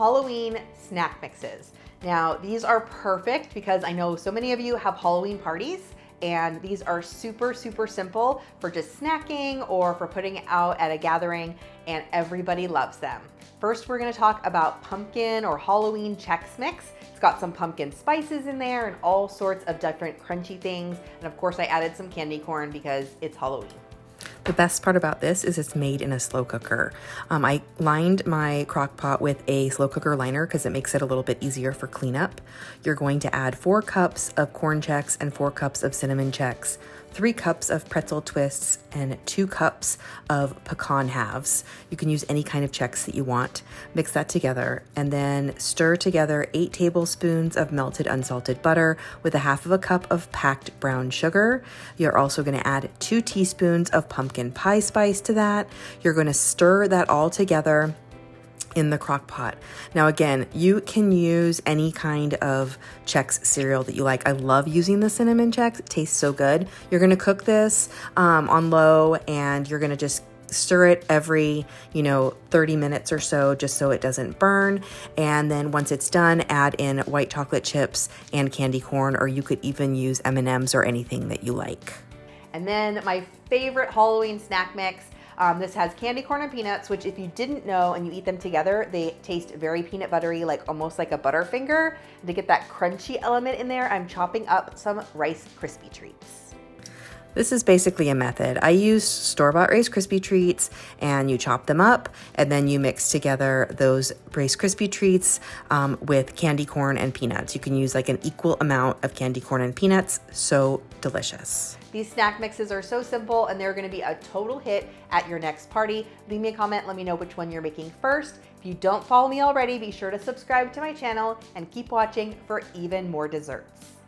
Halloween snack mixes. Now, these are perfect because I know so many of you have Halloween parties, and these are super, super simple for just snacking or for putting out at a gathering, and everybody loves them. First, we're gonna talk about pumpkin or Halloween Chex Mix. It's got some pumpkin spices in there and all sorts of different crunchy things. And of course, I added some candy corn because it's Halloween. The best part about this is it's made in a slow cooker. I lined my crock pot with a slow cooker liner because it makes it a little bit easier for cleanup. You're going to add 4 cups of corn Chex and 4 cups of cinnamon Chex, 3 cups of pretzel twists, and 2 cups of pecan halves. You can use any kind of Chex that you want. Mix that together and then stir together 8 tablespoons of melted unsalted butter with 1/2 cup of packed brown sugar. You're also going to add 2 teaspoons of pumpkin pie spice to that. You're going to stir that all together in the crock pot. Now again, you can use any kind of Chex cereal that you like. I love using the cinnamon Chex. It tastes so good. You're gonna cook this on low, and you're gonna just stir it every 30 minutes or so, just so it doesn't burn. And then once it's done, add in white chocolate chips and candy corn, or you could even use M&Ms or anything that you like. And then my favorite Halloween snack mix. This has candy corn and peanuts, which if you didn't know and you eat them together, they taste very peanut buttery, like almost like a Butterfinger. And to get that crunchy element in there, I'm chopping up some Rice Krispie treats. This is basically a method. I use store-bought Rice Krispie treats, and you chop them up, and then you mix together those Rice Krispie treats with candy corn and peanuts. You can use like an equal amount of candy corn and peanuts. So delicious. These snack mixes are so simple, and they're gonna be a total hit at your next party. Leave me a comment, let me know which one you're making first. If you don't follow me already, be sure to subscribe to my channel and keep watching for even more desserts.